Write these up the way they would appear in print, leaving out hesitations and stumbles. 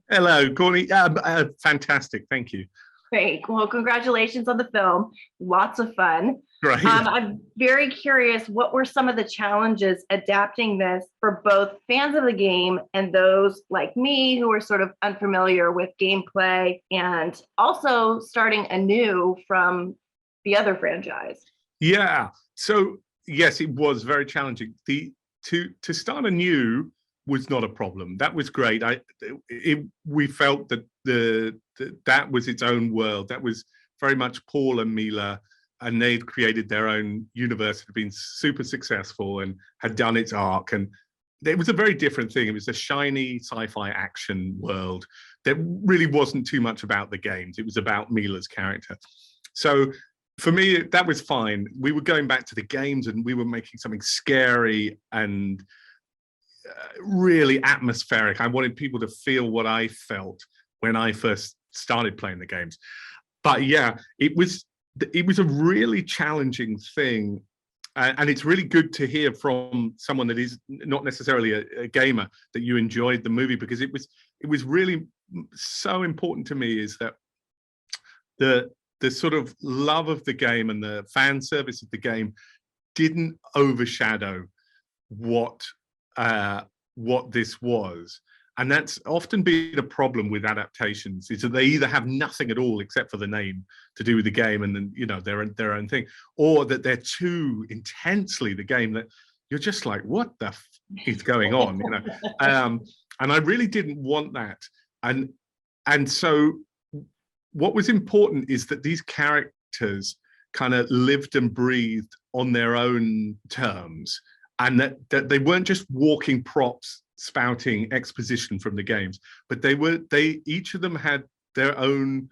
Hello, Courtney. Fantastic. Thank you. Great. Well, congratulations on the film. Lots of fun. Great. I'm very curious, what were some of the challenges adapting this for both fans of the game and those like me who are sort of unfamiliar with gameplay and also starting anew from the other franchise? Yeah. So yes, it was very challenging. The to start anew was not a problem. That was great. We felt that that was its own world. That was very much Paul and Mila, and they'd created their own universe, had been super successful and had done its arc. And it was a very different thing. It was a shiny sci-fi action world that really wasn't too much about the games. It was about Mila's character. So for me, that was fine. We were going back to the games and we were making something scary and really atmospheric. I wanted people to feel what I felt when I first started playing the games. But yeah, it was a really challenging thing. And it's really good to hear from someone that is not necessarily a gamer that you enjoyed the movie, because it was really so important to me is that the sort of love of the game and the fan service of the game didn't overshadow what this was. And that's often been a problem with adaptations, is that they either have nothing at all except for the name to do with the game and then, you know, their own thing, or that they're too intensely the game that you're just like, what the f is going on, you know? And I really didn't want that. And so what was important is that these characters kind of lived and breathed on their own terms, and that they weren't just walking props spouting exposition from the games, but they each of them had their own,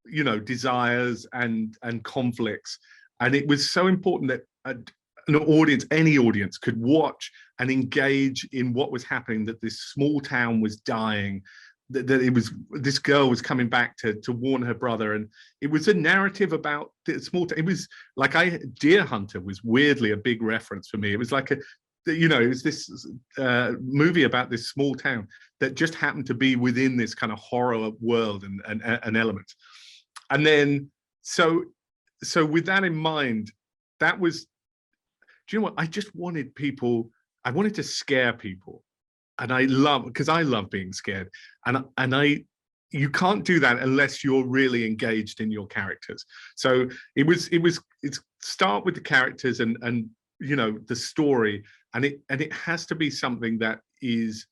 you know, desires and conflicts. And it was so important that an audience, any audience, could watch and engage in what was happening, that this small town was dying, that it was, this girl was coming back to warn her brother, and it was a narrative about the small town. It was like Deer Hunter was weirdly a big reference for me. It was like you know, it was this movie about this small town that just happened to be within this kind of horror world and elements. And then so with that in mind, that was, do you know what, I just wanted people, I wanted to scare people. And because I love being scared, and you can't do that unless you're really engaged in your characters. So it's start with the characters and you know, the story, and it has to be something that is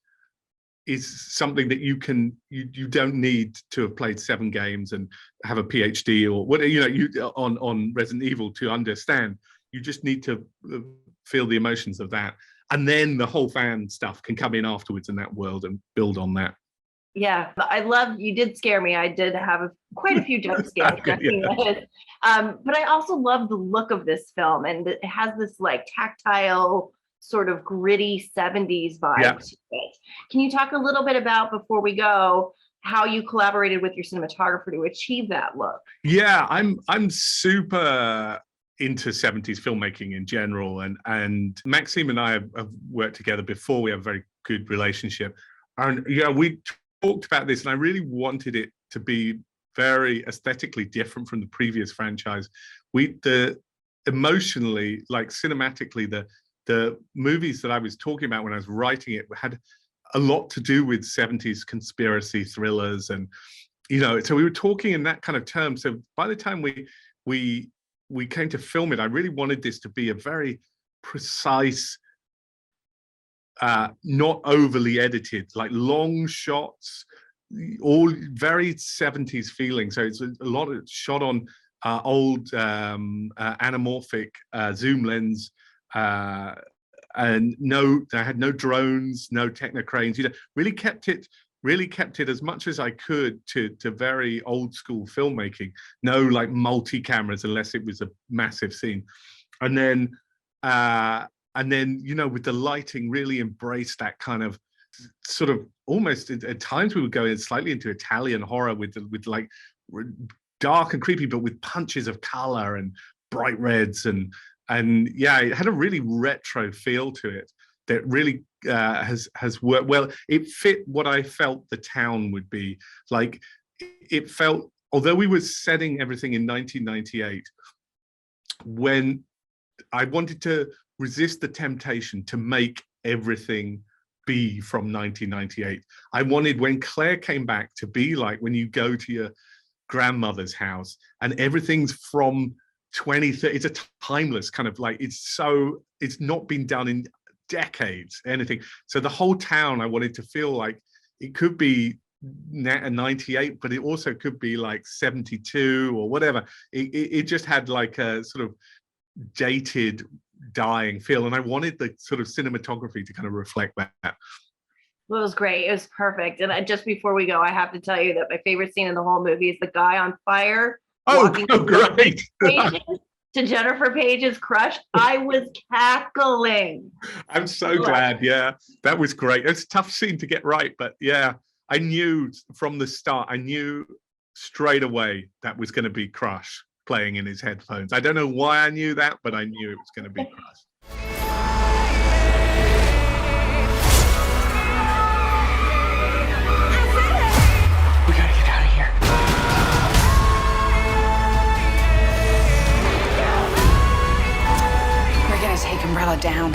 something that you don't need to have played 7 games and have a PhD or what, you know, on Resident Evil to understand. You just need to feel the emotions of that. And then the whole fan stuff can come in afterwards in that world and build on that. Yeah, I love, you did scare me. I did have quite a few jump scares. Yeah. But I also love the look of this film, and it has this like tactile, sort of gritty 70s vibe to it. Can you talk a little bit about, before we go, how you collaborated with your cinematographer to achieve that look? Yeah, I'm super into 70s filmmaking in general, and Maxime and I have worked together before. We have a very good relationship, and yeah, we talked about this, and I really wanted it to be very aesthetically different from the previous franchise. Emotionally, like cinematically, the movies that I was talking about when I was writing it had a lot to do with 70s conspiracy thrillers, and you know, so we were talking in that kind of term. So by the time we came to film it, I really wanted this to be a very precise, not overly edited, like long shots, all very 70s feeling. So it's a lot of shot on old anamorphic zoom lens, and I had no drones, no technocranes. You know, really kept it as much as I could to very old school filmmaking. No like multi cameras unless it was a massive scene, and then you know, with the lighting, really embraced that kind of sort of almost at times we would go in slightly into Italian horror with like dark and creepy, but with punches of color and bright reds, and yeah, it had a really retro feel to it that really has worked well. It fit what I felt the town would be like. It felt, although we were setting everything in 1998, when I wanted to resist the temptation to make everything be from 1998. I wanted, when Claire came back, to be like when you go to your grandmother's house and everything's from 2030. It's a timeless kind of like, it's not been done in decades, anything. So the whole town, I wanted to feel like it could be 98, but it also could be like 72 or whatever. It just had like a sort of dated, dying feel, and I wanted the sort of cinematography to kind of reflect that. Well, it was great. It was perfect. And just before we go, I have to tell you that my favorite scene in the whole movie is the guy on fire walking great to Jennifer Page's crush. I was cackling. I'm so glad. Yeah, that was great. It's a tough scene to get right, but yeah, I knew from the start, I knew straight away that was going to be Crush playing in his headphones. I don't know why I knew that, but I knew it was going to be Crush. We gotta get out of here. We're gonna take Umbrella down.